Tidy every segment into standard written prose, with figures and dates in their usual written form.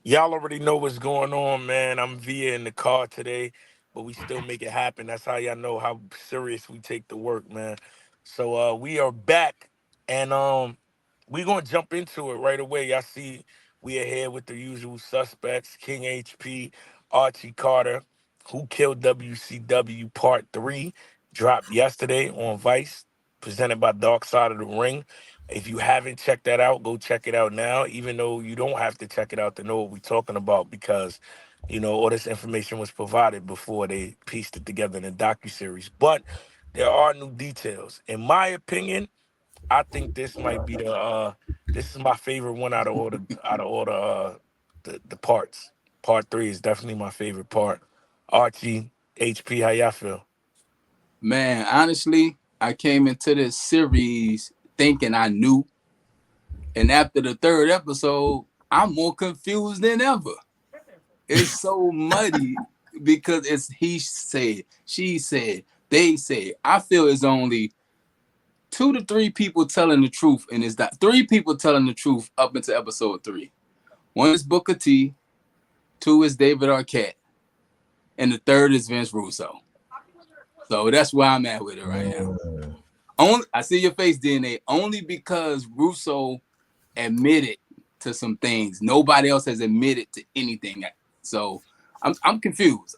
Y'all already know what's going on, man. I'm via in the car today, but we still make it happen. That's how y'all know how serious we take the work, man. So we are back, and we gonna jump into it right away. Y'all see we are here with the usual suspects: King HP, Archie Carter, Who Killed WCW Part 3, dropped yesterday on Vice, presented by Dark Side of the Ring. If you haven't checked that out, go check it out now, even though you don't have to check it out to know what we're talking about because, all this information was provided before they pieced it together in a docuseries. But there are new details. In my opinion, I think this might be this is my favorite one out of all the parts. Part 3 is definitely my favorite part. Archie, HP, how y'all feel? Man, honestly, I came into this series thinking I knew, and after the third episode, I'm more confused than ever. It's so muddy because it's he said, she said, they said. I feel it's only two to three people telling the truth, and it's that three people telling the truth up into episode 3. One is Booker T, two is David Arquette, and the third is Vince Russo. So that's where I'm at with it right now. Mm. Only I see your face, DNA. Only because Russo admitted to some things. Nobody else has admitted to anything. So I'm confused.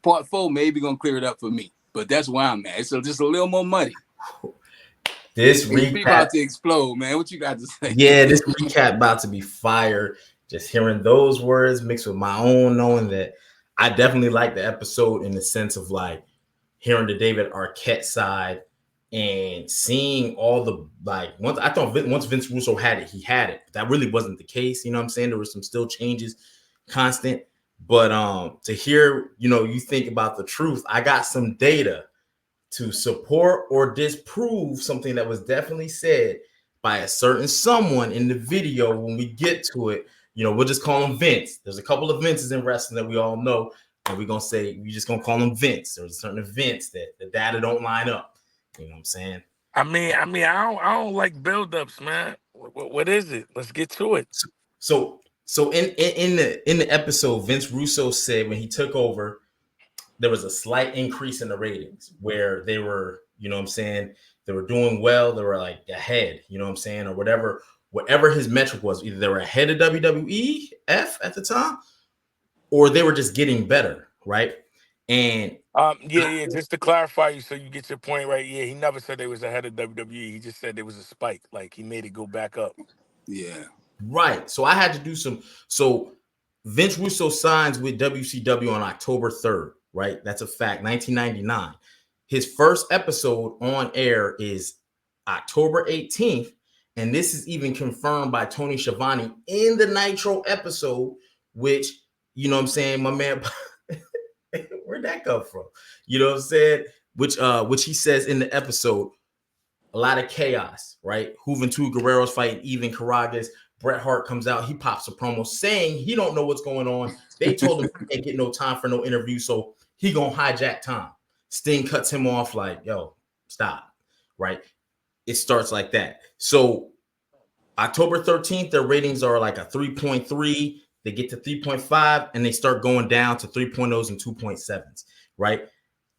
Part 4 maybe gonna clear it up for me, but that's where I'm at. So just a little more muddy. This HP recap, about to explode, man. What you got to say? yeah, this recap about to be fire. Just hearing those words mixed with my own, knowing that I definitely like the episode in the sense of like hearing the David Arquette side and seeing all the like once I thought once Vince Russo had it, he had it. That really wasn't the case. You know what I'm saying? There was some still changes, constant. But to hear, you think about the truth, I got some data to support or disprove something that was definitely said by a certain someone in the video. When we get to it, we'll just call him Vince. There's a couple of Vinces in wrestling that we all know, and we're gonna say we just gonna call him Vince. There's certain events that the data don't line up. You know what I'm saying? I don't like buildups, man. What is it? Let's get to it. So in the episode, Vince Russo said when he took over, there was a slight increase in the ratings where they were, what I'm saying, they were doing well, they were like ahead, what I'm saying, or whatever his metric was. Either they were ahead of WWEF at the time, or they were just getting better, right? And Yeah. Just to clarify you, so you get your point right. Yeah, he never said they was ahead of WWE. He just said there was a spike, like he made it go back up. Yeah. right, so I had to do some. So Vince Russo signs with WCW on October 3rd, right? That's a fact. 1999. His first episode on air is October 18th, and this is even confirmed by Tony Schiavone in the Nitro episode, which, what I'm saying, my man, where'd that come from? You know what I'm saying? Which he says in the episode, a lot of chaos, right? Juventud Guerrero's fighting Even Karagas. Bret Hart comes out, he pops a promo saying he don't know what's going on. They told him he can't get no time for no interview, so he gonna hijack time. Sting cuts him off like, yo, stop, right? It starts like that. So October 13th, their ratings are like a 3.3. They get to 3.5 and they start going down to 3.0s and 2.7s, right?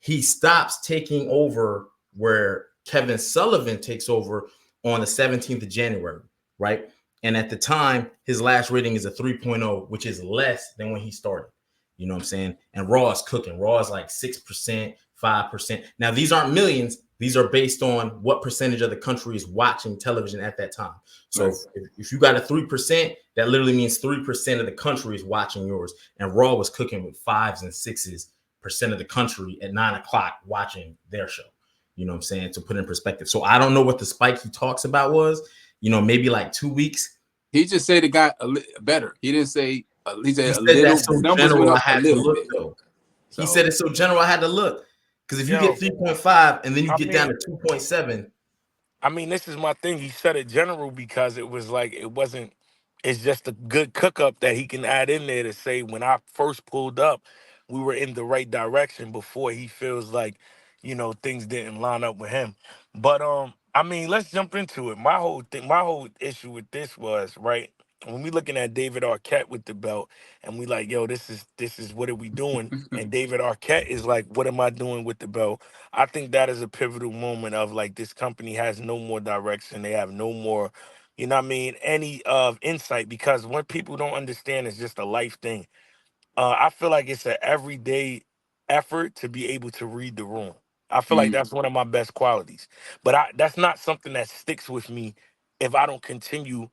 He stops taking over where Kevin Sullivan takes over on the 17th of January, right? And at the time, his last rating is a 3.0, which is less than when he started. You know what I'm saying? And Raw is cooking. Raw is like 6%, 5%. Now, these aren't millions. These are based on what percentage of the country is watching television at that time. So Right. if you got a 3%, that literally means 3% of the country is watching yours. And Raw was cooking with 5s and 6% of the country at 9 o'clock watching their show. You know what I'm saying? To put in perspective. So I don't know what the spike he talks about was, maybe like 2 weeks. He just said it got better. He didn't say he He said a said little that's so numbers went general, I up a had to little look bit. though. He So said it's so general, I had to look. Because if you get Yo, 3.5 and then you I get down mean, to 2.7, this is my thing. He said it general because it was like it wasn't. It's just a good cook up that he can add in there to say when I first pulled up, we were in the right direction before he feels like, things didn't line up with him. But let's jump into it. My whole issue with this was right. when we looking at David Arquette with the belt, and we like, yo, this is what are we doing? And David Arquette is like, what am I doing with the belt? I think that is a pivotal moment of like this company has no more direction. They have no more, you know what I mean, any of insight, because what people don't understand is just a life thing. I feel like it's an everyday effort to be able to read the room. I feel like Mm, that's one of my best qualities. But that's not something that sticks with me if I don't continue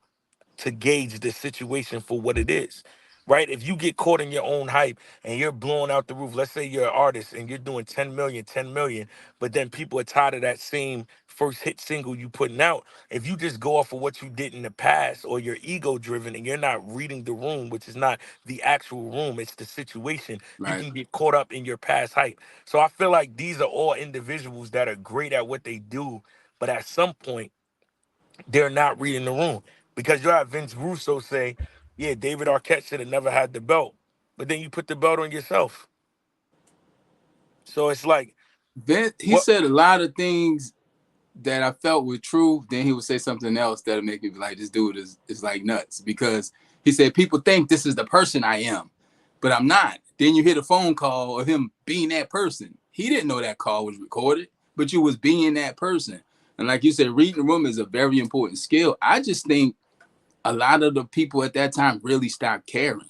to gauge the situation for what it is. Right? If you get caught in your own hype and you're blowing out the roof, let's say you're an artist and you're doing 10 million, 10 million, but then people are tired of that same first hit single you putting out. If you just go off of what you did in the past, or you're ego driven and you're not reading the room, which is not the actual room, it's the situation, you right. can get caught up in your past hype. So I feel like these are all individuals that are great at what they do, but at some point, they're not reading the room, because you have Vince Russo say, "Yeah, David Arquette should have never had the belt," but then you put the belt on yourself. So it's like, He what? said a lot of things that I felt were true. Then he would say something else that'll make me be like, this dude is like nuts, because he said people think this is the person I am, but I'm not. Then you hear the phone call of him being that person. He didn't know that call was recorded, but you was being that person. And like you said, reading the room is a very important skill. I just think a lot of the people at that time really stopped caring,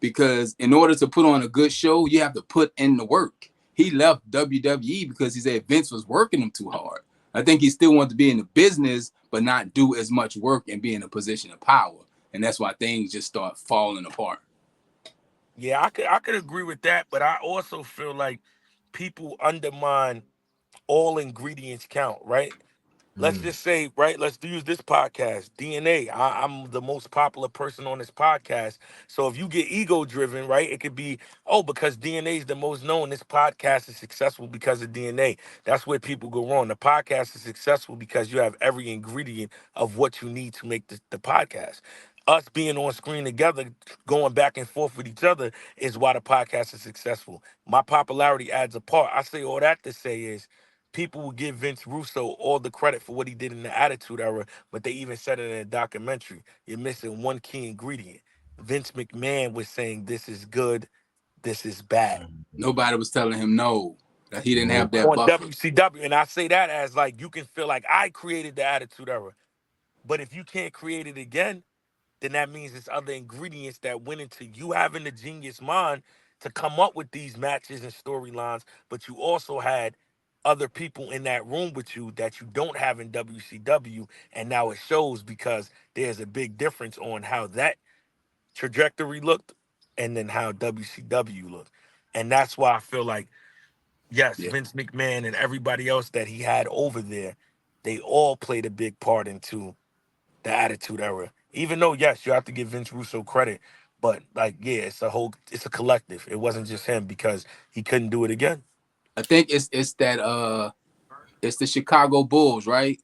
because in order to put on a good show, you have to put in the work. He left WWE because he said Vince was working him too hard. I think he still wanted to be in the business, but not do as much work and be in a position of power. And that's why things just start falling apart. Yeah, I could agree with that, but I also feel like people undermine all ingredients count, right? Let's Mm. just say, right, let's use this podcast, DNA. I'm the most popular person on this podcast. So if you get ego driven, right, it could be, oh, because DNA is the most known, this podcast is successful because of DNA. That's where people go wrong. The podcast is successful because you have every ingredient of what you need to make the podcast. Us being on screen together, going back and forth with each other, is why the podcast is successful. My popularity adds a part. I say all that to say is, people will give Vince Russo all the credit for what he did in the Attitude Era, but they even said it in a documentary. You're missing one key ingredient. Vince McMahon was saying, this is good, this is bad. Nobody was telling him no, that he didn't have that On buffer. WCW, and I say that as like, you can feel like I created the Attitude Era, but if you can't create it again, then that means it's other ingredients that went into you having the genius mind to come up with these matches and storylines, but you also had other people in that room with you that you don't have in WCW, and now it shows because there's a big difference on how that trajectory looked and then how WCW looked. And that's why I feel like, yes, Yeah. Vince McMahon and everybody else that he had over there, they all played a big part into the Attitude Era. Even though, yes, you have to give Vince Russo credit, but like, yeah, it's a collective. It wasn't just him because he couldn't do it again. I think it's that it's the Chicago Bulls, right?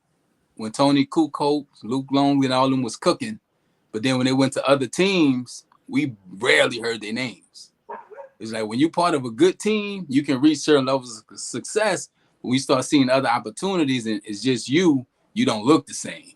When Tony Kukoc, Luke Longley, and all of them was cooking, but then when they went to other teams, we rarely heard their names. It's like when you're part of a good team, you can reach certain levels of success. When we start seeing other opportunities and it's just you don't look the same.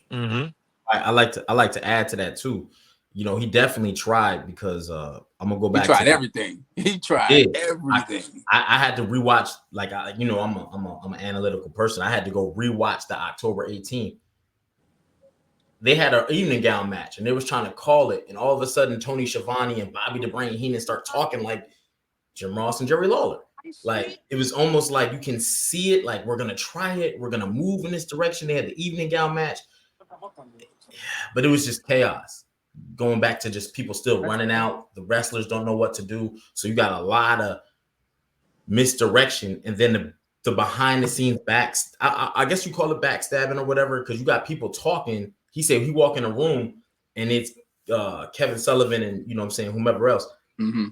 Mm-hmm. I like to add to that too. You know, he definitely tried because I'm gonna go He back to tried the everything. He tried did. I, everything. I had to rewatch like I'm an analytical person. I had to go rewatch the October 18th. They had an evening gown match and they was trying to call it, and all of a sudden Tony Schiavone and Bobby the Brain Heenan start talking like Jim Ross and Jerry Lawler. Like it was almost like you can see it. Like we're gonna try it. We're gonna move in this direction. They had the evening gown match, but it was just chaos. Going back to just people still running out. The wrestlers don't know what to do. So you got a lot of misdirection, and then the behind the scenes I guess you call it backstabbing or whatever, because you got people talking. He said he walk in a room and it's Kevin Sullivan and you know what I'm saying, whomever else. Mm-hmm.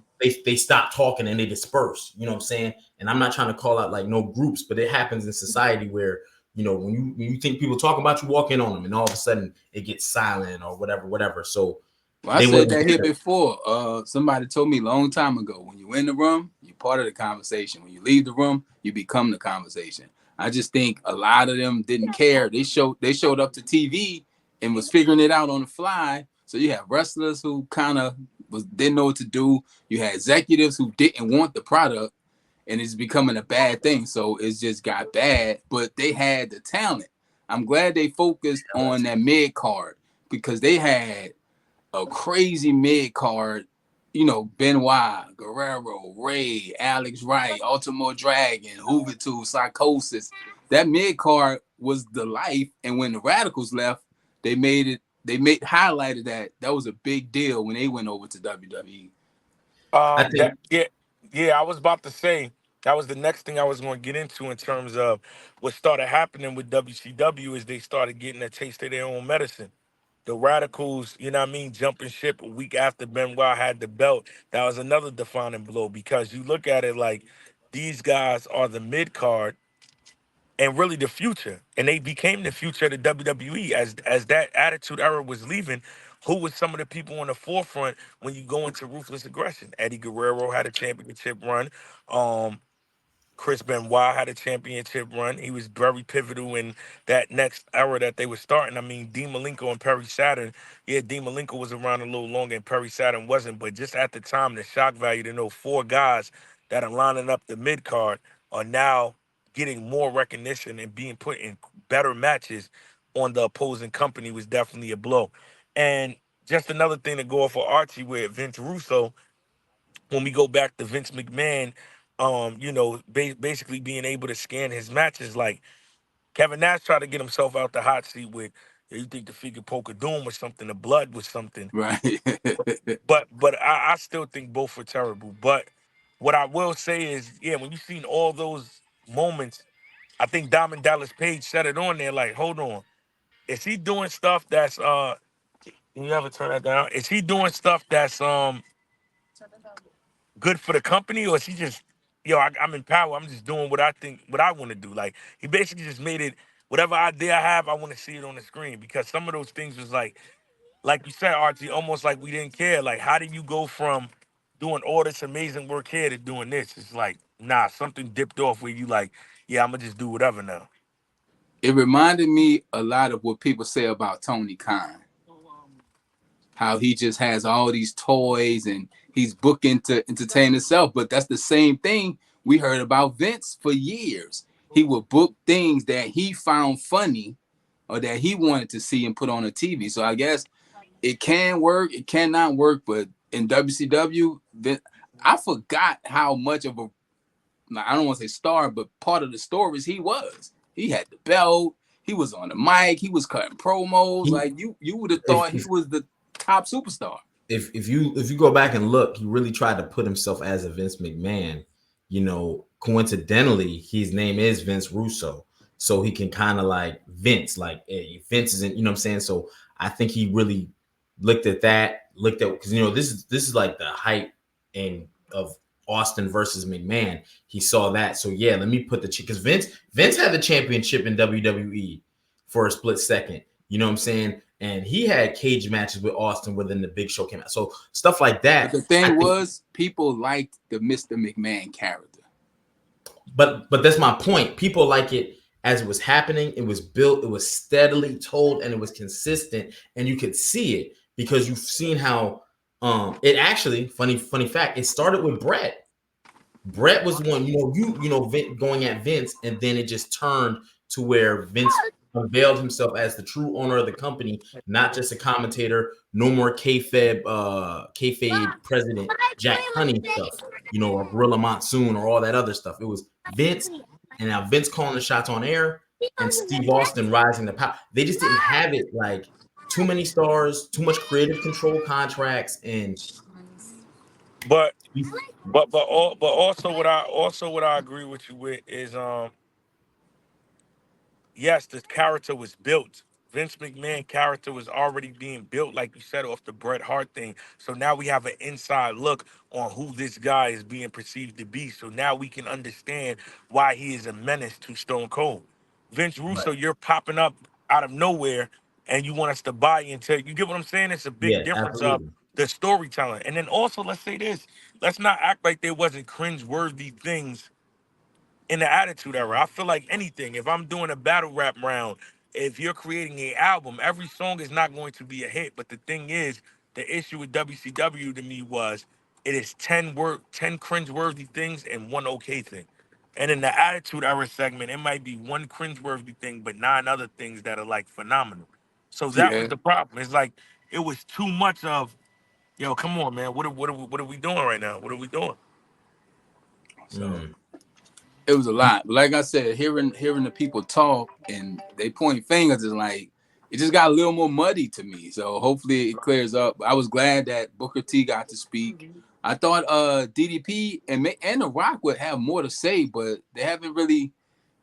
They stop talking and they disperse. You know what I'm saying? And I'm not trying to call out like no groups, but it happens in society where you know when you think people talking about you, walk in on them, and all of a sudden it gets silent or whatever. So Well, I they said wasn't that here there. before. Somebody told me a long time ago, when you're in the room, you're part of the conversation. When you leave the room, you become the conversation. I just think a lot of them didn't care. They showed up to TV and was figuring it out on the fly. So you have wrestlers who kind of didn't know what to do. You had executives who didn't want the product, and it's becoming a bad thing. So it's just got bad. But they had the talent. I'm glad they focused on that mid card because they had a crazy mid card. You know, Benoit, Guerrero, Ray, Alex Wright, Ultimo Dragon, Juventud, Psychosis. That mid card was the life. And when the Radicals left, they made it. They made highlighted that that was a big deal when they went over to WWE. I think That yeah, I was about to say that was the next thing I was going to get into in terms of what started happening with WCW is they started getting a taste of their own medicine. The Radicals, you know what I mean, jumping ship a week after Benoit had the belt. That was another defining blow because you look at it like these guys are the mid card and really the future. And they became the future of the WWE as that attitude era was leaving. Who was some of the people on the forefront when you go into ruthless aggression? Eddie Guerrero had a championship run. Um, Chris Benoit had a championship run. He was very pivotal in that next era that they were starting. I mean, Dean Malenko and Perry Saturn. Yeah, Dean Malenko was around a little longer and Perry Saturn wasn't. But just at the time, the shock value to know four guys that are lining up the mid card are now getting more recognition and being put in better matches on the opposing company was definitely a blow. And just another thing to go off for Archie with Vince Russo when we go back to Vince McMahon, basically being able to scan his matches. Like Kevin Nash tried to get himself out the hot seat with, "Yeah, you think the figure poker doom was something, the blood was something." Right. But I still think both were terrible. But what I will say is, yeah, when you seen all those moments, I think Diamond Dallas Page said it on there. Like, hold on, is he doing stuff that's Can you ever turn that down? Is he doing stuff that's good for the company, or is he just, I'm in power. I'm just doing what I think, what I want to do. Like he basically just made it. Whatever idea I have, I want to see it on the screen because some of those things was like you said, Archie, almost like we didn't care. Like, how do you go from doing all this amazing work here to doing this? It's like, nah, something dipped off where you like, yeah, I'm gonna just do whatever now. It reminded me a lot of what people say about Tony Khan, how he just has all these toys and he's booking to entertain himself. But that's the same thing we heard about Vince for years. He would book things that he found funny or that he wanted to see and put on a TV. So I guess it can work, it cannot work. But in WCW, I forgot how much of a, I don't want to say star, but part of the stories he was. He had the belt. He was on the mic. He was cutting promos. he Like you would have if thought he was the top superstar. if you go back and look, he really tried to put himself as a Vince McMahon. Coincidentally, his name is Vince Russo, so he can kind of like Vince, like Vince isn't, you know what I'm saying. So I think he really looked at because this is like the height and of Austin versus McMahon. He saw that, so yeah, let me put the because Vince had the championship in WWE for a split second. You know what I'm saying? And he had cage matches with Austin within the Big Show came out. So stuff like But the that, I thing think. was, people liked the Mr. McMahon character. But that's my point. People like it as it was happening. It was built. It was steadily told, and it was consistent, and you could see it because you've seen how it actually funny fact. It started with Brett. Brett was the one, going at Vince, and then it just turned to where Vince unveiled himself as the true owner of the company, not just a commentator. No more kayfabe president Jack Tunney stuff, or Gorilla Monsoon or all that other stuff. It was Vince, and now Vince calling the shots on air, and Steve Austin rising to power. They just didn't have it like too many stars, too much creative control contracts, and But but also what I agree with you with is yes, the character was built. Vince McMahon character was already being built, like you said, off the Bret Hart thing. So now we have an inside look on who this guy is being perceived to be. So now we can understand why he is a menace to Stone Cold. Vince but Russo, you're popping up out of nowhere and you want us to buy into it. You get what I'm saying? It's a big yeah, difference of absolutely. the storytelling. And then also, let's say this. Let's not act like there wasn't cringe-worthy things in the Attitude Era. I feel like anything. If I'm doing a battle rap round, if you're creating an album, every song is not going to be a hit. But the thing is, the issue with WCW to me was it is 10 cringeworthy things and one okay thing. And in the Attitude Era segment, it might be one cringeworthy thing, but nine other things that are like phenomenal. So that was Yeah. the problem. It's like it was too much of, yo, come on, man. What are we doing right now? What are we doing? So Mm. it was a lot. But like I said, hearing the people talk and they point fingers is like it just got a little more muddy to me. So hopefully it clears up. I was glad that Booker T got to speak. I thought DDP and The Rock would have more to say, but they haven't really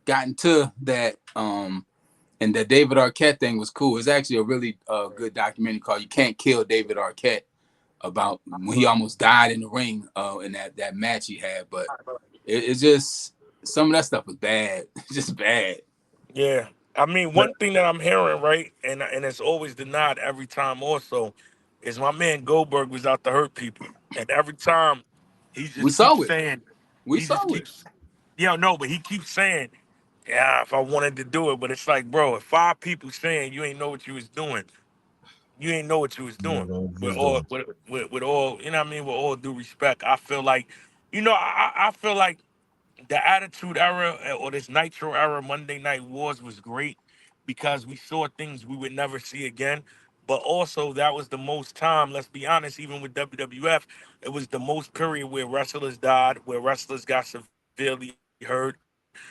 gotten to that. And the David Arquette thing was cool. It's actually a really good documentary called "You Can't Kill David Arquette" about when he almost died in the ring in that match he had. But it's just some of that stuff was bad. It's just bad. Yeah. I mean, one thing that I'm hearing, right, and it's always denied every time also, is my man Goldberg was out to hurt people. And every time he We just keeps saw it. saying, We he just saw it. keeps, no, but he keeps saying, yeah, if I wanted to do it. But it's like, bro, if five people saying you ain't know what you was doing, you ain't know what you was You doing. know what With he's all, doing. with all, you know what I mean? With all due respect, I feel like, I feel like the Attitude Era or this Nitro Era Monday Night Wars was great because we saw things we would never see again. But also, that was the most time, let's be honest, even with WWF, it was the most period where wrestlers died, where wrestlers got severely hurt.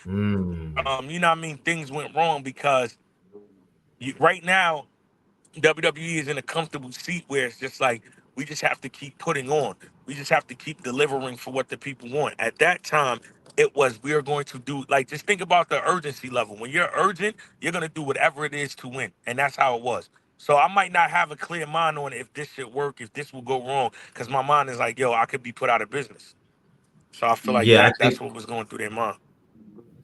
Mm. You know what I mean? Things went wrong because right now, WWE is in a comfortable seat where it's just like we just have to keep putting on. We just have to keep delivering for what the people want. At that time, it was we are going to do like just think about the urgency level. When you're urgent, you're gonna do whatever it is to win, and that's how it was. So I might not have a clear mind on if this should work, if this will go wrong, because my mind is like, yo, I could be put out of business. So I feel like Yeah, that's what was going through their mind.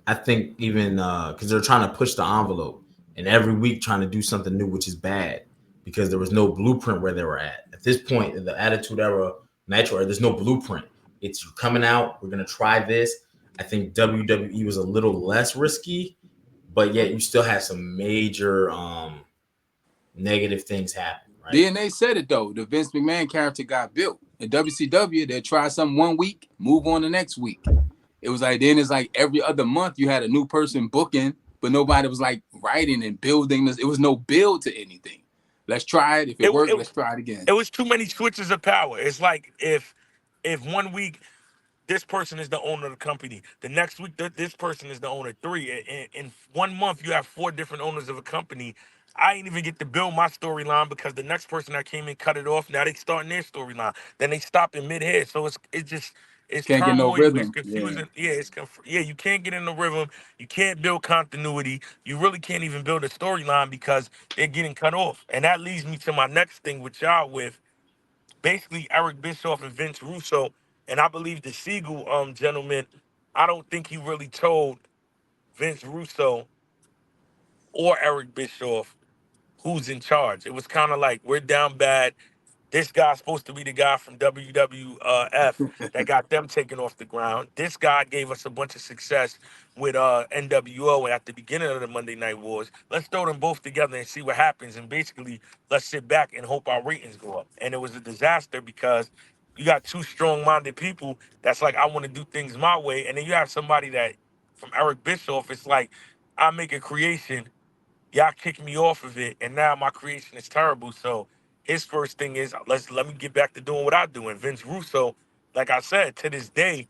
I think even because they're trying to push the envelope and every week trying to do something new, which is bad because there was no blueprint where they were at. At this point in the Attitude Era, Nitro Era, there's no blueprint. It's coming out. We're gonna try this. I think WWE was a little less risky, but yet you still have some major negative things happen, right? Then they said it though. The Vince McMahon character got built. In WCW, they try something one week, move on the next week. It was like then it's like every other month you had a new person booking, but nobody was like writing and building this. It was no build to anything. Let's try it. If it It, worked, let's it, try it again. it was too many switches of power. It's like if one week this person is the owner of the company. The next week, this person is the owner. Three. In 1 month, you have four different owners of a company. I ain't even get to build my storyline because the next person that came in cut it off. Now they starting their storyline. Then they stop in mid-head. So it's just it's Can't get no turmoil. It's rhythm. Yeah. confusing. Yeah, yeah. You can't get in the rhythm. You can't build continuity. You really can't even build a storyline because they're getting cut off. And that leads me to my next thing with y'all with basically Eric Bischoff and Vince Russo, and I believe the Siegel gentleman. I don't think he really told Vince Russo or Eric Bischoff who's in charge. It was kind of like we're down bad. This guy's supposed to be the guy from WWF that got them taken off the ground. This guy gave us a bunch of success with NWO at the beginning of the Monday Night Wars. Let's throw them both together and see what happens. And basically, let's sit back and hope our ratings go up. And it was a disaster because you got two strong-minded people that's like, I want to do things my way. And then you have somebody that, from Eric Bischoff, it's like, I make a creation, y'all kicked me off of it, and now my creation is terrible. So his first thing is let me get back to doing what I do. And Vince Russo, like I said, to this day,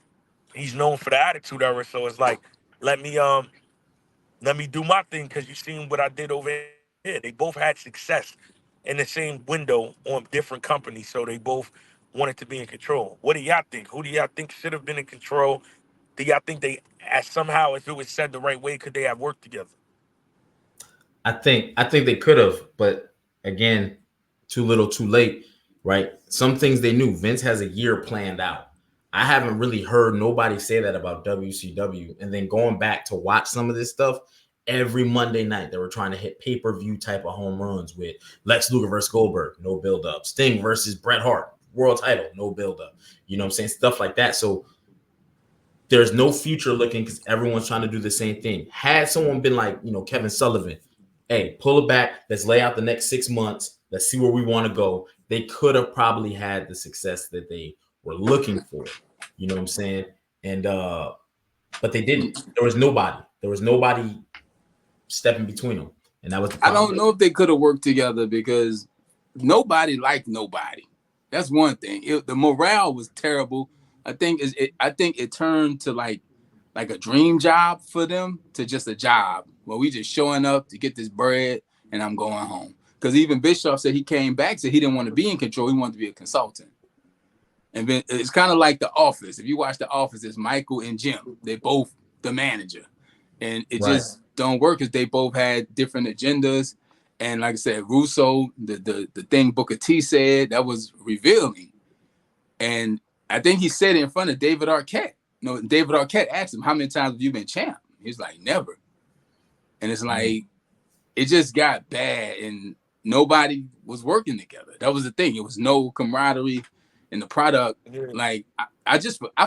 he's known for the attitude era. So it's like, let me let me do my thing because you seen what I did over here. They both had success in the same window on different companies. So they both wanted to be in control. What do y'all think? Who do y'all think should have been in control? Do y'all think they as somehow, if it was said the right way, could they have worked together? I think they could have, but again, too little, too late, right? Some things they knew. Vince has a year planned out. I haven't really heard nobody say that about WCW. And then going back to watch some of this stuff, every Monday night they were trying to hit pay-per-view type of home runs with Lex Luger versus Goldberg, no build-up. Sting versus Bret Hart, world title, no build-up. You know what I'm saying? Stuff like that. So there's no future looking because everyone's trying to do the same thing. Had someone been like, Kevin Sullivan, hey, pull it back. Let's lay out the next 6 months. Let's see where we want to go. They could have probably had the success that they were looking for. You know what I'm saying? And but they didn't. There was nobody. There was nobody stepping between them, and that was the I problem. don't know if they could have worked together because nobody liked nobody. That's one thing. The morale was terrible. I think it turned to like a dream job for them to just a job where we just showing up to get this bread and I'm going home. Because even Bischoff said he came back, said he didn't want to be in control. He wanted to be a consultant. And then it's kind of like The Office. If you watch The Office, it's Michael and Jim. They both the manager, and it Right. just don't work because they both had different agendas. And like I said, Russo, the thing Booker T said that was revealing, and I think he said it in front of David Arquette. No, David Arquette asked him, "How many times have you been champ?" He's like, "Never." And it's like it just got bad, and nobody was working together. That was the thing. It was no camaraderie in the product. Yeah, Like I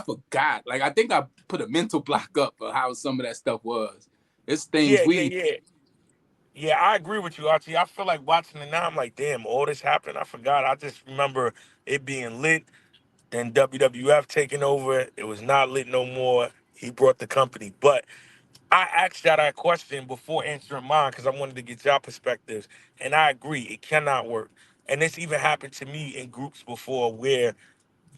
forgot. Like I think I put a mental block up for how some of that stuff was. It's things yeah, yeah, we yeah. Yeah, I agree with you, Archie. I feel like watching it now, I'm like, damn, all this happened. I forgot. I just remember it being lit, then WWF taking over. It was not lit no more. He brought the company. But I asked y'all that question before answering mine because I wanted to get y'all perspectives. And I agree, it cannot work. And this even happened to me in groups before where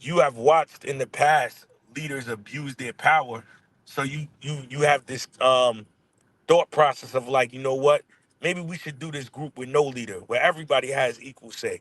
you have watched in the past leaders abuse their power. So you have this thought process of like, you know what? Maybe we should do this group with no leader, where everybody has equal say.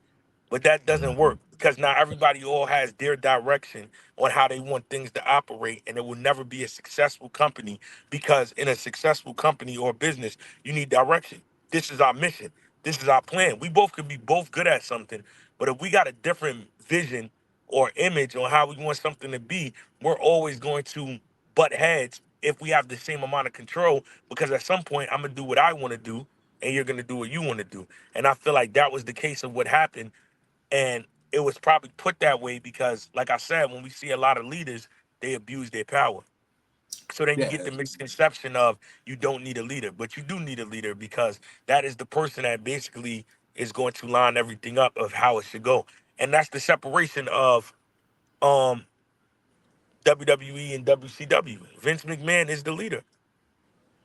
But that doesn't work because now everybody all has their direction on how they want things to operate, and it will never be a successful company because in a successful company or business, you need direction. This is our mission. This is our plan. We both could be both good at something, but if we got a different vision or image on how we want something to be, we're always going to butt heads if we have the same amount of control because at some point I'm gonna do what I want to do and you're gonna do what you want to do. And I feel like that was the case of what happened. And it was probably put that way because, like I said, when we see a lot of leaders, they abuse their power. So then you get yeah the misconception of you don't need a leader, but you do need a leader because that is the person that basically is going to line everything up of how it should go. And that's the separation of um WWE and WCW. Vince McMahon is the leader.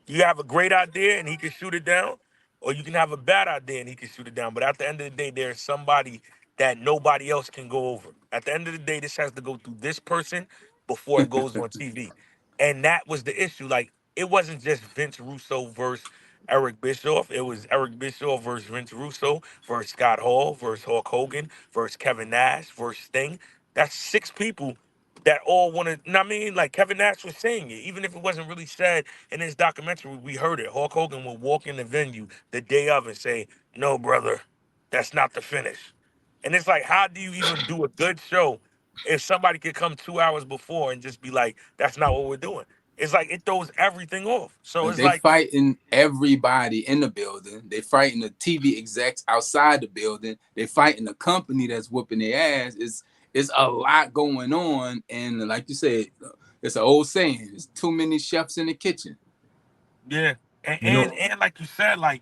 You have a great idea and he can shoot it down, or you can have a bad idea and he can shoot it down. But at the end of the day, there's somebody that nobody else can go over. At the end of the day, this has to go through this person before it goes on TV. And that was the issue. Like, it wasn't just Vince Russo versus Eric Bischoff. It was Eric Bischoff versus Vince Russo versus Scott Hall versus Hulk Hogan versus Kevin Nash versus Sting. That's six people that all wanted. I mean, like Kevin Nash was saying it, even if it wasn't really said in his documentary, we heard it. Hulk Hogan would walk in the venue the day of and say, "No, brother, that's not the finish." And it's like, how do you even do a good show if somebody could come 2 hours before and just be like, "That's not what we're doing"? It's like it throws everything off. So it's they like, fighting everybody in the building. They fighting the TV execs outside the building. They fighting the company that's whooping their ass. It's a lot going on, and like you said, it's an old saying: "There's too many chefs in the kitchen." yeah, and You and, know, and like you said, like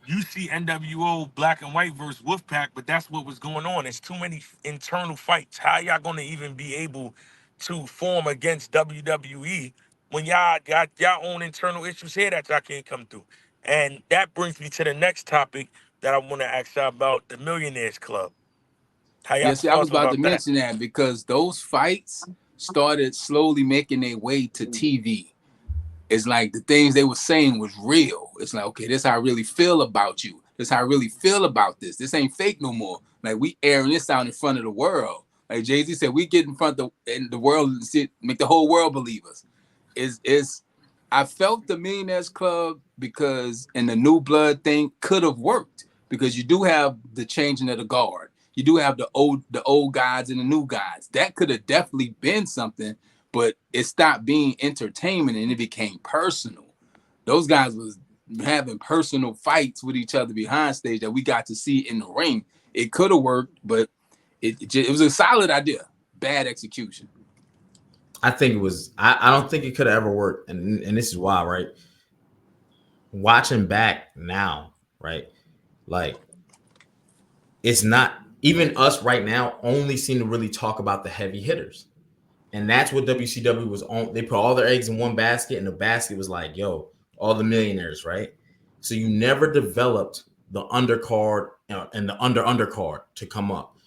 you see NWO Black and White versus Wolfpack, but that's what was going on. It's too many internal fights. How y'all gonna even be able to form against WWE when y'all got y'all own internal issues here that y'all can't come through? And that brings me to the next topic that I want to ask y'all about the Millionaires Club. How y'all Yes, I was thoughts about to about that? mention that because those fights started slowly making their way to TV. It's like the things they were saying was real. It's like, okay, this is how I really feel about you. This is how I really feel about this. This ain't fake no more. Like we airing this out in front of the world. Like Jay-Z said, we get in front of the world and see, make the whole world believe us. Is I felt the Millionaires Club because and the new blood thing could have worked because you do have the changing of the guard. You do have the old guys and the new guys. That could have definitely been something, but it stopped being entertainment and it became personal. Those guys was having personal fights with each other behind stage that we got to see in the ring. It could have worked, but it was a solid idea. Bad execution. I think it was. I don't think it could have ever worked, and this is why, right? watching back now, right? Like it's not even us right now only seem to really talk about the heavy hitters. And that's what WCW was on. They put all their eggs in one basket, and the basket was like, yo, all the millionaires, right? So you never developed the undercard and the undercard to come up.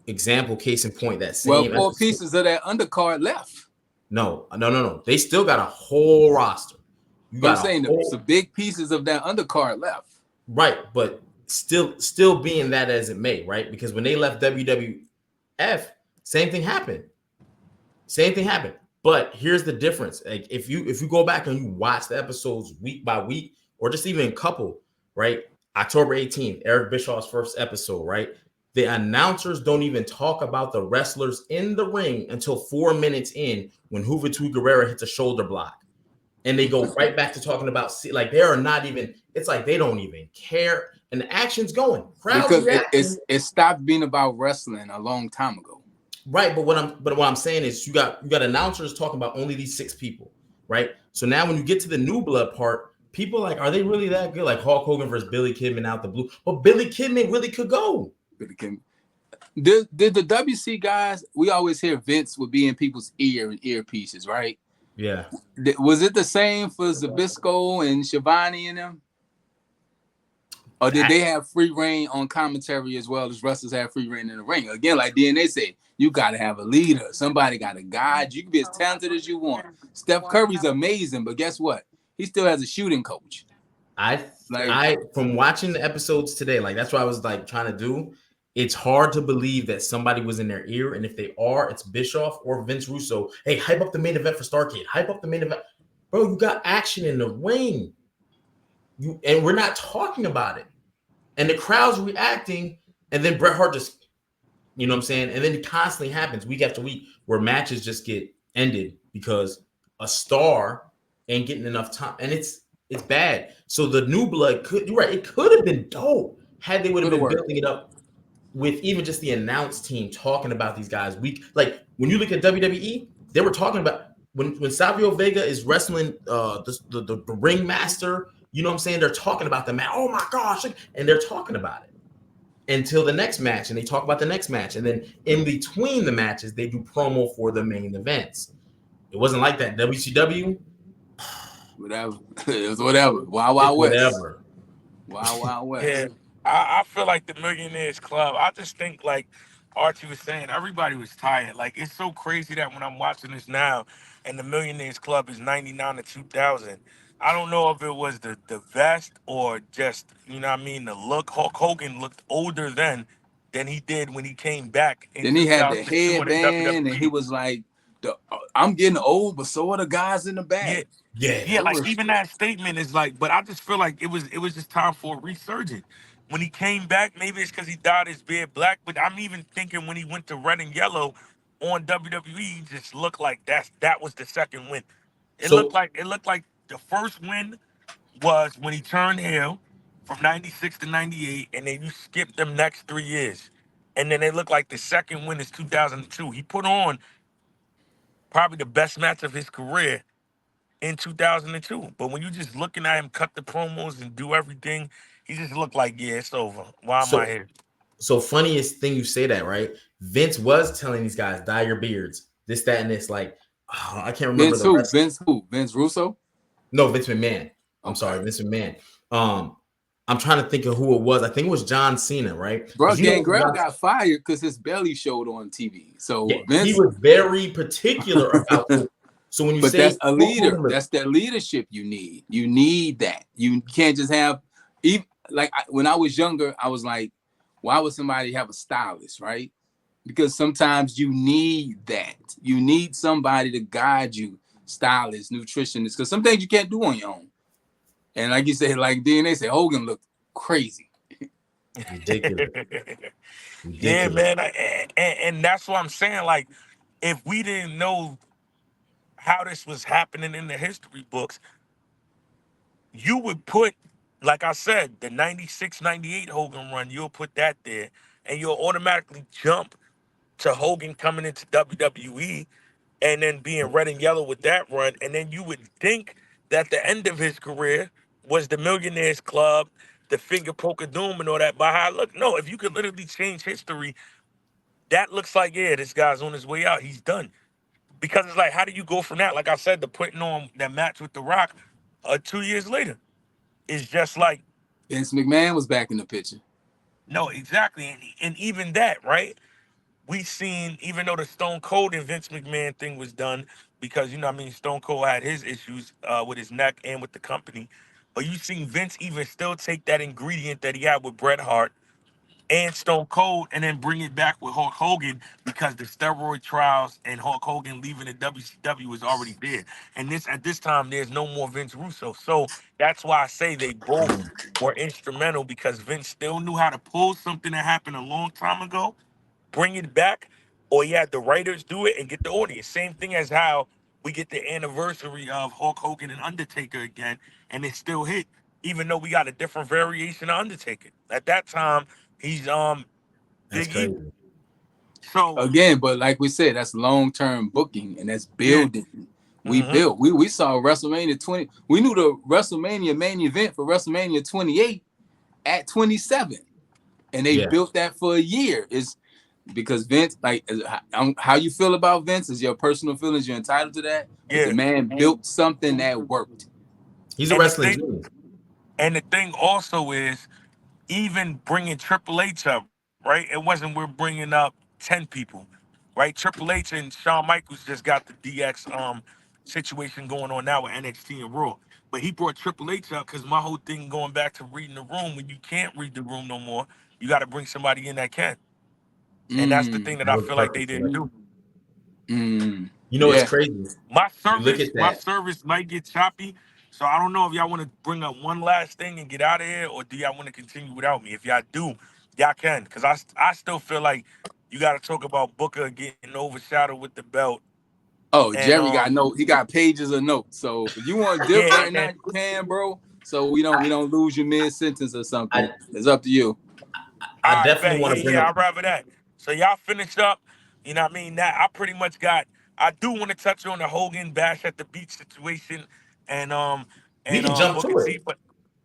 Example, case in point, that Well, same four episode. pieces of that undercard left. No. They still got a whole roster. You But I'm got a saying the whole big pieces of that undercard left. right, but still being that as it may, right? Because when they left WWF, same thing happened. Same thing happened. But here's the difference. Like if you go back and you watch the episodes week by week, or just even a couple, right? October 18th, Eric Bischoff's first episode, right? The announcers don't even talk about the wrestlers in the ring until 4 minutes in when Juventud Guerrera hits a shoulder block. And they go right back to talking about like they are not even, it's like they don't even care. And the action's going. Crowds Because reacting. it stopped being about wrestling a long time ago. Right, but what I'm saying is you got announcers talking about only these 6 people, right? So now when you get to the new blood part, people like, are they really that good? Like Hulk Hogan versus Billy Kidman out the blue. But Billy Kidman really could go. Did the WC guys, we always hear Vince would be in people's earpieces, right? Yeah. Was it the same for Zabisco and Shivani and them? Or did they have free reign on commentary as well as wrestlers have free reign in the ring? Again, like DNA said, you got to have a leader. Somebody got to guide you. You can be as talented as you want. Steph Curry's amazing, but guess what? He still has a shooting coach. I from watching the episodes today, like that's what I was like trying to do. It's hard to believe that somebody was in their ear, and if they are, it's Bischoff or Vince Russo. Hey, hype up the main event for Starrcade. Hype up the main event, bro. You got action in the ring. And we're not talking about it, and the crowd's reacting, and then Bret Hart just, you know what I'm saying, and then it constantly happens week after week where matches just get ended because a star ain't getting enough time, and it's bad. So the new blood you're right, it could have been dope had they would have been building it up with even just the announce team talking about these guys. Like when you look at WWE, they were talking about when Savio Vega is wrestling the ring master, you know what I'm saying? They're talking about the man. Oh my gosh, and they're talking about it until the next match, and they talk about the next match, and then in between the matches, they do promo for the main events. It wasn't like that. WCW, whatever. It was whatever. Wild West. Whatever. Wild West. Yeah, I feel like the Millionaires Club. I just think like Archie was saying, everybody was tired. Like it's so crazy that when I'm watching this now, and the Millionaires Club is 99 to 2000. I don't know if it was the vest or just what I mean the look. Hulk Hogan looked older then than he did when he came back in Then he had the 2002 in the headband, and he WWE. was like, "I'm getting old, but so are the guys in the Yeah, back." yeah, like even that statement is like, but I just feel like it was just time for a resurgence. When he came back, maybe it's because he dyed his beard black, but I'm even thinking when he went to red and yellow on WWE, he just looked like that was the second win. So It looked like the first win was when he turned heel from '96 to '98, and then you skip them next 3 years. And then it looked like the second win is 2002. He put on probably the best match of his career in 2002. But when you just looking at him cut the promos and do everything, he just looked like, yeah, it's over. Why am I so here? so funniest thing you say that, right? Vince was telling these guys, dye your beards, this, that, and this. Like, I can't remember Vince the who? rest. Vince who? Vince Russo? No, Vince McMahon. I'm Okay. sorry, Vince McMahon. I'm trying to think of who it was. I think it was John Cena, right? Bro, You know, Gangrel got fired because his belly showed on TV. So yeah, he Vince, was very particular about. So when you but say that's a leader. That's that leadership you need. You need that. You can't just have. Even like when I was younger, I was like, why would somebody have a stylist, right? Because sometimes you need that. You need somebody to guide you, stylist, nutritionist, because some things you can't do on your own. And like you say, like DNA said, Hogan looked crazy. ridiculous. Yeah, Ridiculous. man. And that's what I'm saying. Like, if we didn't know how this was happening in the history books, you would put, like I said, the '96, '98 Hogan run, you'll put that there, and you'll automatically jump to Hogan coming into WWE and then being red and yellow with that run. And then you would think that the end of his career was the Millionaires Club, the finger poke of doom and all that. By how I look, no, if you could literally change history, that looks like, yeah, this guy's on his way out. He's done. Because it's like, how do you go from that? Like I said, to putting on that match with The Rock 2 years later. It's just like, Vince McMahon was back in the picture. no, exactly. And even that, right? We seen, even though the Stone Cold and Vince McMahon thing was done, because, you know what I mean, Stone Cold had his issues with his neck and with the company. But you seen Vince even still take that ingredient that he had with Bret Hart and Stone Cold, and then bring it back with Hulk Hogan, because the steroid trials and Hulk Hogan leaving the WCW was already there. And this, at this time, there's no more Vince Russo. So that's why I say they both were instrumental, because Vince still knew how to pull something that happened a long time ago, bring it back, or you had the writers do it and get the audience. Same thing as how we get the anniversary of Hulk Hogan and Undertaker again, and it still hit, even though we got a different variation of Undertaker. At that time, he's That's Big E. crazy. So Again, but like we said, that's long-term booking and that's yeah, building. We hmm built. We saw WrestleMania 20. We knew the WrestleMania main event for WrestleMania 28 at 27. And they Yeah, built that for a year. Is because Vince, like how you feel about Vince is your personal feelings. You're entitled to that. But the yeah. man built something that worked. he's a And the wrestling thing, genius. and the thing also is, even bringing Triple H up, right? It wasn't we're bringing up 10 people, right? Triple H and Shawn Michaels just got the DX situation going on now with NXT and Raw. But he brought Triple H up because my whole thing going back to reading the room, when you can't read the room no more, you got to bring somebody in that can. And that's the Mm, thing that That I was feel like they perfect didn't selection. do. You know, it's yeah. crazy. My You look service, at my that. service might get choppy. So I don't know if y'all want to bring up one last thing and get out of here, or do y'all want to continue without me? If y'all do, y'all can, because I still feel like you got to talk about Booker getting overshadowed with the belt, Oh, and Jerry got note. He got pages of notes. So if you want to dip yeah, right and now, then you can, bro. So we don't lose your mid sentence or something. I It's up to you. I I definitely bet, want yeah, to bring yeah, up. I'd rather that. So y'all finish up. You know what I mean? That I pretty much got. I do want to touch on the Hogan Bash at the Beach situation, and We can jump Booker to it. T,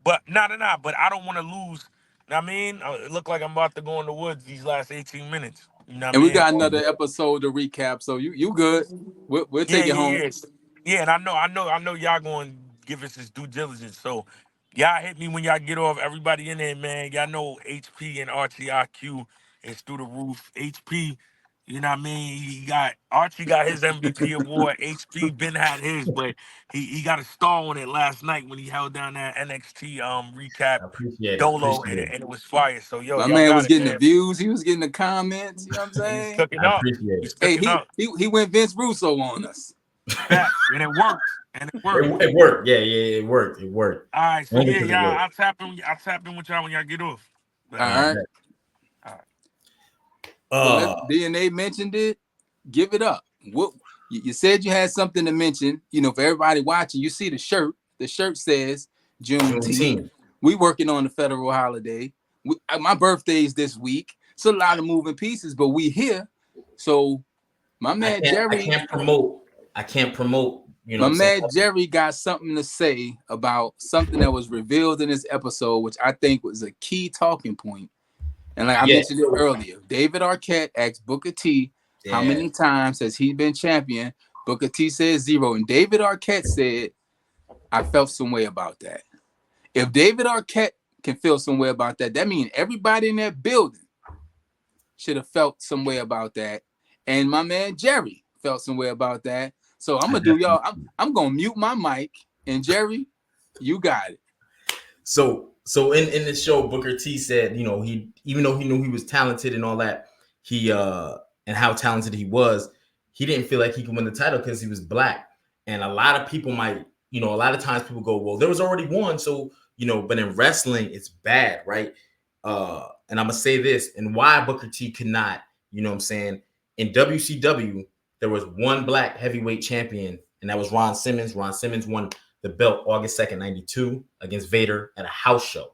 but nah. But I don't want to lose. You know what I mean? It look like I'm about to go in the woods these last 18 minutes. You know what I And we mean? got another episode to recap. So you good. We'll Yeah, take it home. yeah. Yeah, and I know y'all going to give us this due diligence. So y'all hit me when y'all get off. Everybody in there, man. Y'all know HP and Archie IQ is through the roof. HP, you know what I mean? He got Archie got his MVP award. HP been had his, but he got a star on it last night when he held down that NXT recap I appreciate it. dolo, Appreciate and it. it was fire. So yo, My y'all man got was it, getting the man. views. He was getting the comments. You know what I'm He was saying? cooking I up. appreciate He's it. Hey, cooking he up. he he went Vince Russo on us. Facts. And it worked. And it worked. It worked. Yeah, it worked. It worked. All right, so Only yeah, because y'all, it worked. I'll tap in with y'all when y'all get off. All Bet. All right, right. bet. All right. So let's Uh, DNA mentioned it. Give it up. What you said you had something to mention. You know, for everybody watching, you see the shirt. The shirt says Juneteenth. Juneteenth. We working on the federal holiday. My birthday is this week. It's a lot of moving pieces, but we here. So my I man can't. I Jerry, can't promote. I can't promote. You know my what I'm saying? man Jerry got something to say about something that was revealed in this episode, which I think was a key talking point. And like I Yeah. mentioned it So earlier, David Arquette asked Booker T how yeah. many times has he been champion. Booker T said 0. And David Arquette said, I felt some way about that. If David Arquette can feel some way about that, that means everybody in that building should have felt some way about that. And my man Jerry felt some way about that. So I'm I gonna do definitely. y'all. I'm gonna mute my mic. And Jerry, you got it. So in the show, Booker T said, you know, he even though he knew he was talented and all that, he and how talented he was, he didn't feel like he could win the title because he was black. And a lot of people might, you know, a lot of times people go, well, there was already one, so you know, but in wrestling, it's bad, right? And I'm gonna say this, and why Booker T could not, you know what I'm saying? In WCW, there was one black heavyweight champion, and that was Ron Simmons. Ron Simmons won the belt August 2nd, 92 against Vader at a house show.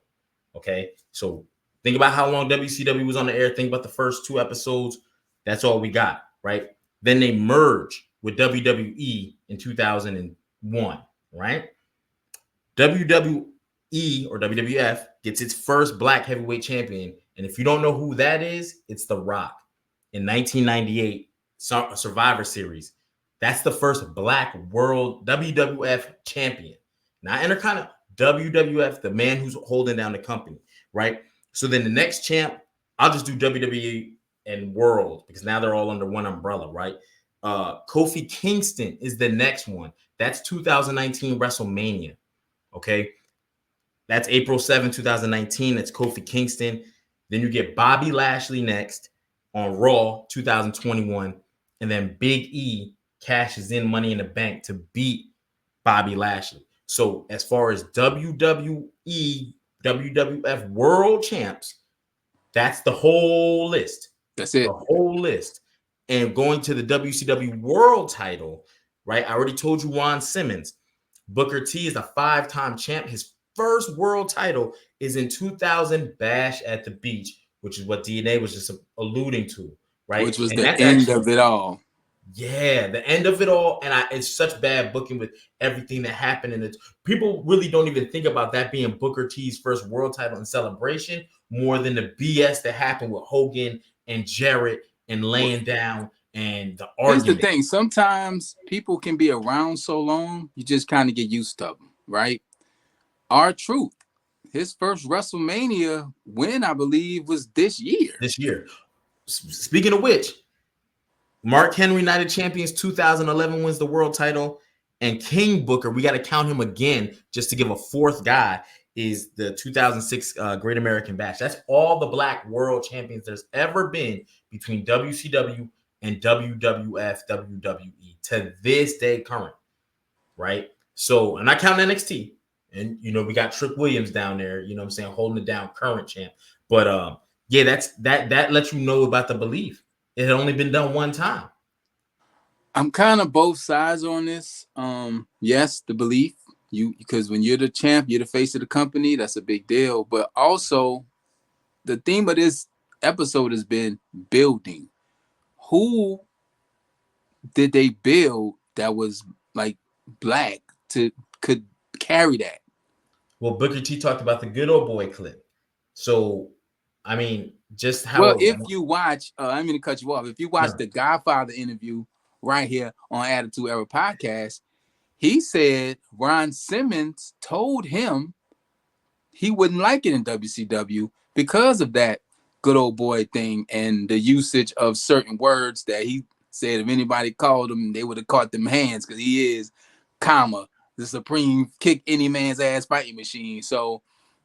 Okay. So think about how long WCW was on the air. Think about the first two episodes. That's all we got, right? Then they merge with WWE in 2001, right? WWE or WWF gets its first black heavyweight champion. And if you don't know who that is, it's The Rock in 1998 Survivor Series. That's the first black world WWF champion, not Intercontinental, WWF, the man who's holding down the company, right? So then the next champ, I'll just do WWE and World because now they're all under one umbrella, right? Kofi Kingston is the next one. That's 2019 WrestleMania. Okay. That's April 7, 2019. That's Kofi Kingston. Then you get Bobby Lashley next on Raw 2021. And then Big E cashes in Money in the Bank to beat Bobby Lashley. So as far as WWE, WWF World Champs, that's the whole list. That's it. The whole list. And going to the WCW World title, right? I already told you Ron Simmons. Booker T is a 5-time champ. His first world title is in 2000 Bash at the Beach, which is what DNA was just alluding to, right? Which was and the that's end actually, of it all. Yeah, the end of it all. And it's such bad booking with everything that happened. And people really don't even think about that being Booker T's first world title in Celebration more than the BS that happened with Hogan and Jarrett and laying down and the argument. Here's the thing. Sometimes people can be around so long, you just kind of get used to them, right? R-Truth, his first WrestleMania win, I believe, was this year. This year. Speaking of which, Mark Henry, United Champions, 2011 wins the world title. And King Booker, we got to count him again just to give a fourth guy, is the 2006 Great American Bash. That's all the black world champions there's ever been between WCW and WWF, WWE to this day current, right? So, and I count NXT. And, we got Trick Williams down there, you know what I'm saying, holding it down, current champ. But, yeah, that lets you know about the belief. It had only been done one time. I'm kind of both sides on this. Yes, the belief, because when you're the champ, you're the face of the company. That's a big deal. But also, the theme of this episode has been building. Who did they build that was like black could carry that? Well, Booker T talked about the good old boy clip. So, I mean, just how. Well, if you watch, I mean to cut you off. If you watch the Godfather interview right here on Attitude Era podcast, he said Ron Simmons told him he wouldn't like it in WCW because of that good old boy thing and the usage of certain words that he said if anybody called him, they would have caught them hands because he is, the supreme kick any man's ass fighting machine. So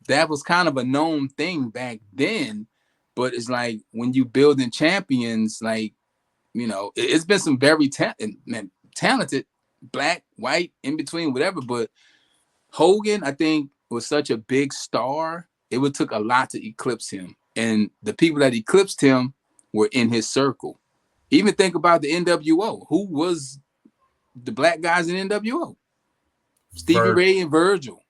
that was kind of a known thing back then. But it's like when you building champions, like, it's been some very talented, black, white, in between, whatever. But Hogan, I think, was such a big star. It would took a lot to eclipse him. And the people that eclipsed him were in his circle. Even think about the NWO. Who was the black guys in NWO? Stevie Ray and Virgil.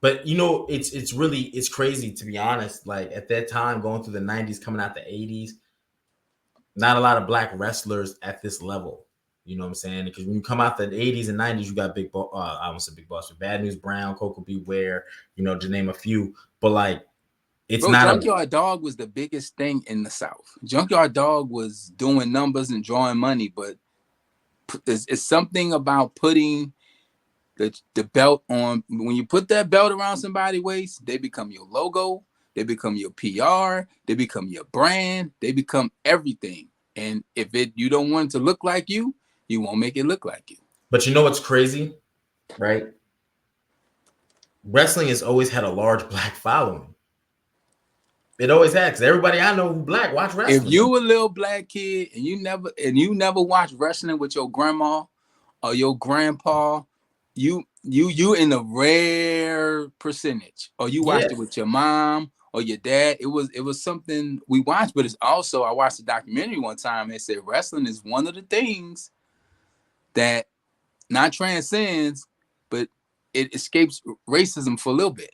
But it's crazy, to be honest. Like at that time, going through the 90s, coming out the 80s, not a lot of black wrestlers at this level. You know what I'm saying? Because when you come out the 80s and 90s, you got I won't say Big Boss, but Bad News Brown, Coco Beware, to name a few. But like, it's not. Junkyard Dog was the biggest thing in the South. Junkyard Dog was doing numbers and drawing money, but it's something about putting the belt on. When you put that belt around somebody's waist, they become your logo, they become your PR, they become your brand, they become everything. And if you don't want it to look like you won't make it look like you. But you know what's crazy, right? Wrestling has always had a large black following. It always has, because everybody I know who black watch wrestling. If you a little black kid and you never watch wrestling with your grandma or your grandpa, you in a rare percentage. Or you watched it with your mom or your dad. It was something we watched, but it's also, I watched a documentary one time and it said wrestling is one of the things that not transcends, but it escapes racism for a little bit.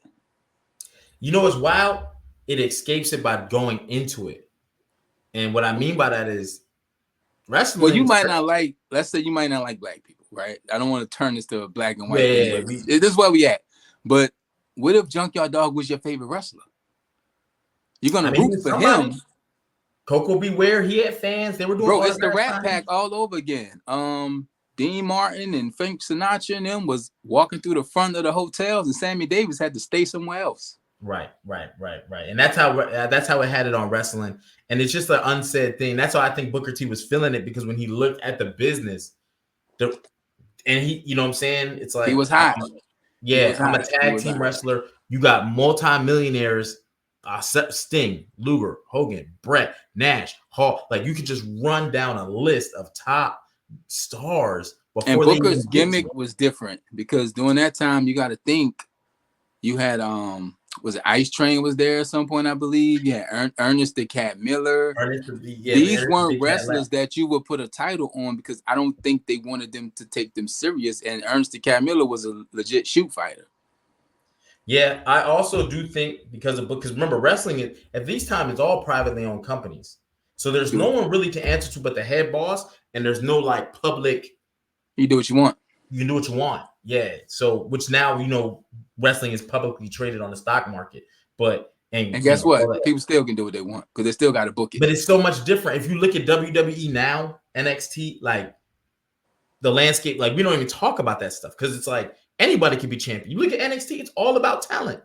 You know what's wild? It escapes it by going into it. And what I mean by that is wrestling. Well, you might not like, let's say you might not like black people, right? I don't want to turn this to a black and white thing, but this is where we at. But what if Junkyard Dog was your favorite wrestler? You're gonna I mean, he root was for somebody. him, Coco Beware, he had fans. They were doing bro. It's the autograph Rat Pack signings. all over again. Dean Martin and Frank Sinatra and them was walking through the front of the hotels, and Sammy Davis had to stay somewhere else. Right. And that's how it had it on wrestling. And it's just an unsaid thing. That's why I think Booker T was feeling it, because when he looked at the business, and he, you know what I'm saying? It's He like, was hot. I'm a tag team wrestler. You got multi-millionaires, Sting, Luger, Hogan, Brett, Nash, Hall. Like, you could just run down a list of top stars before And they Booker's even get to gimmick it. was different because during that time you got to think you had was it Ice Train was there at some point, I believe. You had Ernest the Cat Miller. Ernest These the weren't Big Cat wrestlers left. that you would put a title on because I don't think they wanted them to take them serious. And Ernest the Cat Miller was a legit shoot fighter. Yeah, I also do think because remember, wrestling at these times it's all privately owned companies. So there's no one really to answer to but the head boss, and there's no like public. You do what you want. You can do what you want. Yeah. So which now, wrestling is publicly traded on the stock market. But and guess what? People still can do what they want because they still got to book it. But it's so much different. If you look at WWE now, NXT, like the landscape, like we don't even talk about that stuff because it's like anybody can be champion. You look at NXT, it's all about talent.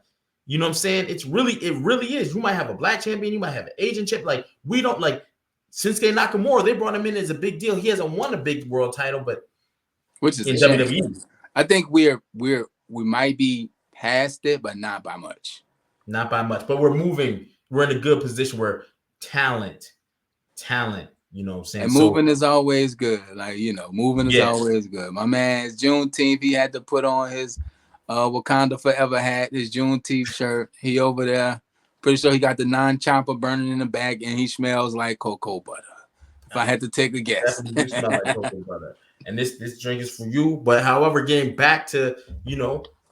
You know what I'm saying? It really is. You might have a black champion, you might have an Asian champion. Like, we don't like Shinsuke Nakamura, they brought him in as a big deal. He hasn't won a big world title, but which is in WWE. I think we might be past it, but not by much. Not by much. But we're moving. We're in a good position where talent, you know what I'm saying? And moving is always good. Like, moving is always good. My man's Juneteenth, he had to put on his Wakanda Forever hat, his Juneteenth shirt. He over there. Pretty sure he got the non-chopper burning in the back, and he smells like cocoa butter. If I had to take a guess. Definitely do smell like cocoa butter. And this drink is for you. But however, getting back to,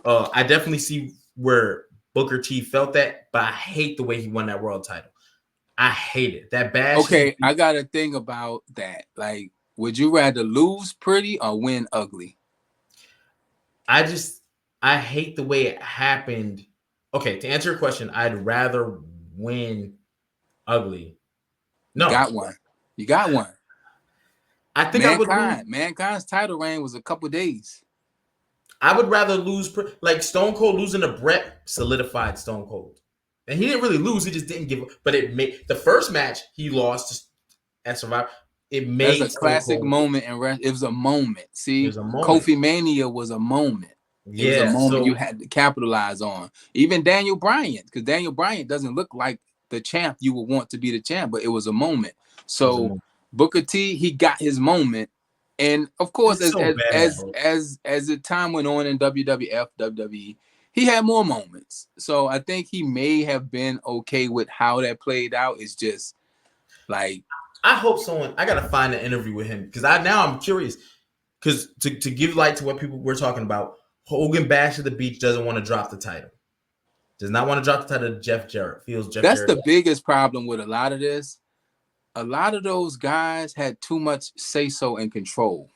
I definitely see where Booker T felt that, but I hate the way he won that world title. I hate it. That bash. Okay, I got a thing about that. Like, would you rather lose pretty or win ugly? I hate the way it happened. Okay, to answer your question, I'd rather win ugly. No. You got one. I think Mankind's title reign was a couple days. I would rather lose, like Stone Cold losing to Brett solidified Stone Cold. And he didn't really lose, he just didn't give up. But it made the first match he lost at Survivor. It made That's a classic moment in wrestling. It was a moment. See, Kofi Mania was a moment. It was a moment you had to capitalize on. Even Daniel Bryan, because Daniel Bryan doesn't look like the champ you would want to be the champ, but it was a moment. So Booker T, he got his moment. And of course, as the time went on in WWF, WWE, he had more moments. So I think he may have been okay with how that played out. It's just like, I hope I gotta find an interview with him because I'm curious. Because to give light to what people we're talking about, Hogan Bash at the Beach doesn't want to drop the title. Does not want to drop the title to Jeff Jarrett. That's the biggest problem with a lot of this. A lot of those guys had too much say-so and control.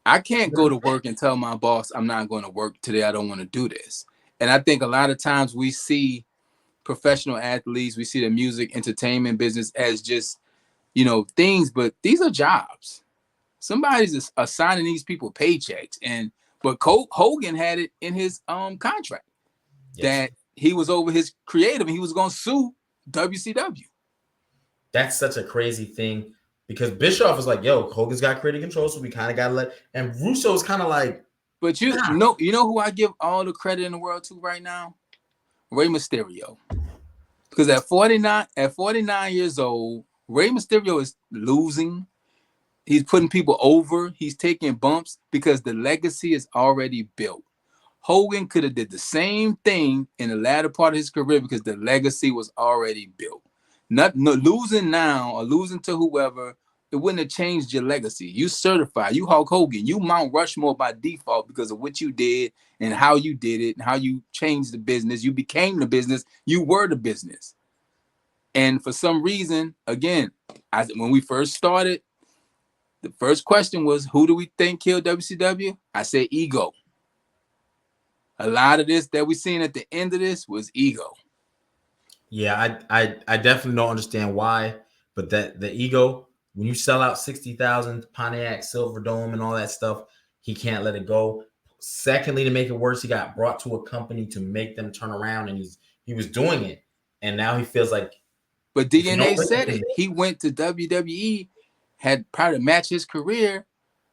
I can't go to work and tell my boss I'm not going to work today. I don't want to do this. And I think a lot of times we see professional athletes, we see the music entertainment business as just, things, but these are jobs. Somebody's assigning these people paychecks. But Hogan had it in his contract that he was over his creative and he was going to sue WCW. That's such a crazy thing because Bischoff was like, yo, Hogan's got creative control, so we kind of got to let. And Russo's kind of like. But you know who I give all the credit in the world to right now? Rey Mysterio. Because at 49 years old, Rey Mysterio is losing. He's putting people over. He's taking bumps because the legacy is already built. Hogan could have did the same thing in the latter part of his career because the legacy was already built. Losing now or losing to whoever, it wouldn't have changed your legacy. You certified. You Hulk Hogan. You Mount Rushmore by default because of what you did and how you did it and how you changed the business. You became the business. You were the business. And for some reason, again, when we first started, the first question was, who do we think killed WCW? I said ego. A lot of this that we seen at the end of this was ego. Yeah, I definitely don't understand why, but that the ego, when you sell out 60,000 Pontiac Silverdome and all that stuff, he can't let it go. Secondly, to make it worse, he got brought to a company to make them turn around, and he was doing it, and now he feels like But if you don't DNA listen said to it. me, He went to WWE, had probably match his career,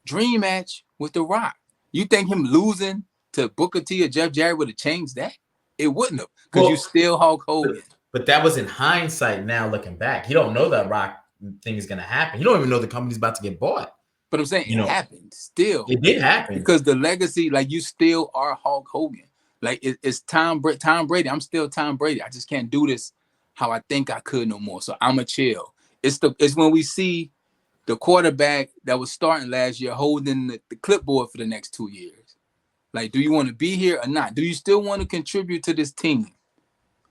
dream match with The Rock. You think him losing to Booker T or Jeff Jarrett would have changed that? It wouldn't have, because you well, still Hulk but, Hogan. but that was in hindsight. Now looking back, he don't know that Rock thing is gonna happen. You don't even know the company's about to get bought. But I'm saying You it know, happened still, it did happen. because the legacy, like you still are Hulk Hogan. Like it's Tom Brady. I'm still Tom Brady. I just can't do this how I think I could no more. So I'm a chill. It's when we see the quarterback that was starting last year holding the clipboard for the next 2 years. Like, do you want to be here or not? Do you still want to contribute to this team?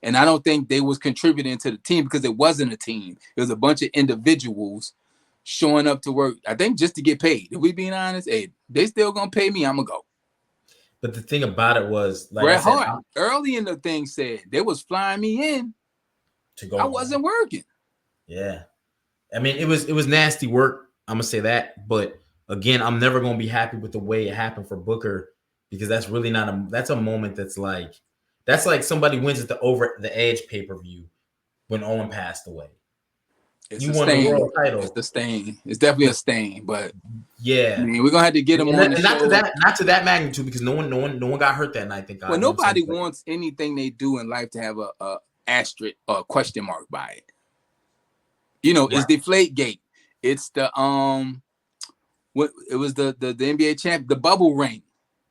And I don't think they was contributing to the team, because it wasn't a team. It was a bunch of individuals showing up to work, I think, just to get paid. If we being honest, hey, they still gonna pay me, I'm gonna go. But the thing about it was, like I Bret said, Hart early in the thing said they was flying me in. to go I home. wasn't working. Yeah. I mean, it was nasty work. I'm gonna say that, but again, I'm never gonna be happy with the way it happened for Booker, because that's really not that's a moment that's like somebody wins at the Over the Edge pay-per-view when Owen passed away. It's You a won the stain. world It's title, the stain. It's definitely a but stain. But I yeah, mean, we're gonna have to get him on the and show. not to that magnitude, because no one got hurt that night. Thank God. Well, You know what I'm saying? nobody But wants anything they do in life to have a asterisk or a question mark by it. You know, it's right, Deflate Gate. It's the what it was the NBA champ, the bubble ring.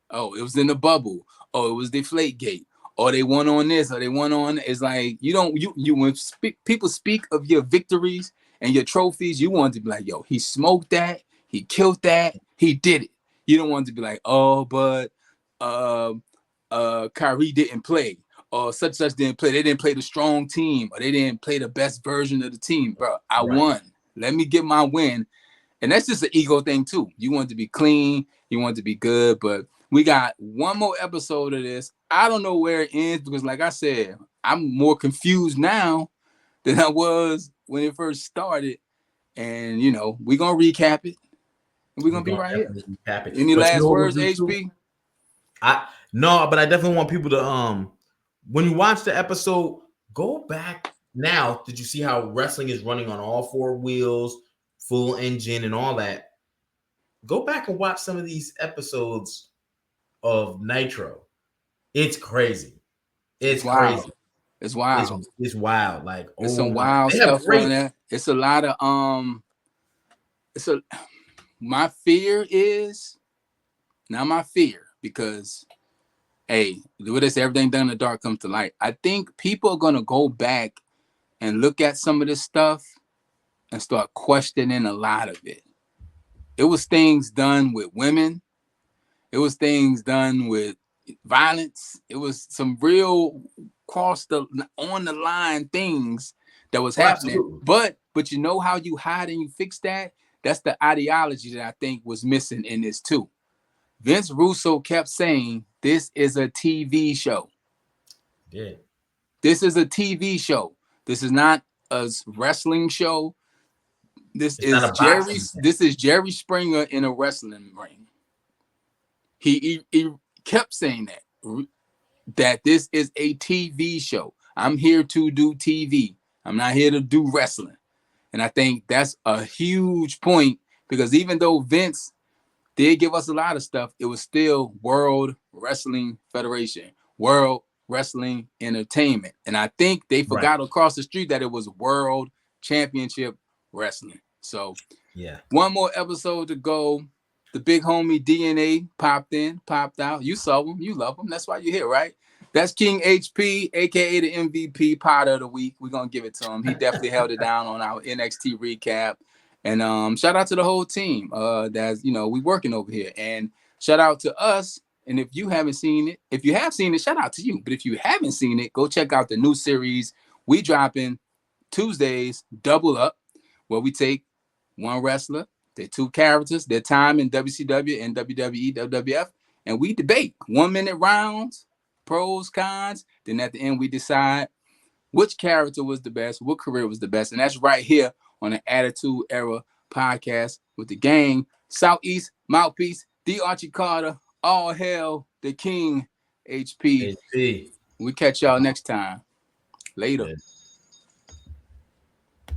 Oh, it was in the bubble. Oh, it was Deflate Gate. Or they won on this, or they won on. It's like you when people speak of your victories and your trophies, you want to be like, yo, he smoked that, he killed that, he did it. You don't want to be like, oh, but uh, Kyrie didn't play, or such didn't play. They didn't play the strong team, or they didn't play the best version of the team, bro. I right. won. Let me get my win. And that's just an ego thing too. You want to be clean, you want to be good, but we got one more episode of this. I don't know where it ends, because like I said, I'm more confused now than I was when it first started. And we're gonna recap it. And we're We're gonna be gonna right here. definitely recap it. Any But you last know what words, we'll do too? HP? I no, but I definitely want people to when you watch the episode, go back now. Did you see how wrestling is running on all four wheels, full engine, and all that? Go back and watch some of these episodes of Nitro. It's crazy. It's It's wild. crazy. It's It's wild. it's wild. Like, It's oh some my, wild they have stuff on great. there. It's a lot of it's a my fear is not my fear, because hey, what they say, everything done in the dark comes to light. I think people are gonna go back and look at some of this stuff and start questioning a lot of it. It was things done with women. It was things done with violence. It was some real cross the on the line things that was Oh, happening. absolutely. But you know how you hide and you fix that? That's the ideology that I think was missing in this too. Vince Russo kept saying, this is a TV show. Yeah. This is a TV show. This is not a wrestling show. This It's not is a boxing thing. This is Jerry Springer in a wrestling ring. He kept saying that this is a TV show. I'm here to do TV. I'm not here to do wrestling. And I think that's a huge point, because even though Vince did give us a lot of stuff, it was still World Wrestling Federation, World Wrestling Entertainment. And I think they Right. forgot across the street that it was World Championship Wrestling. So Yeah. one more episode to go. The big homie DNA popped in, popped out. You saw him, you love him. That's why you're here, right? That's King HP, aka the MVP Potter of the week. We're gonna give it to him. He definitely held it down on our NXT recap. And shout out to the whole team. That's we working over here. And shout out to us. And if you haven't seen it, if you have seen it, shout out to you. But if you haven't seen it, go check out the new series. We dropping Tuesdays, Double Up, where we take one wrestler, their two characters, their time in WCW and WWE, WWF, and we debate 1 minute rounds pros, cons. Then at the end, we decide which character was the best, what career was the best. And that's right here on the Attitude Era podcast with the gang, Southeast Mouthpiece, the Archie Carter, all hail the king, HP. HP. We catch y'all next time. Later. Yeah.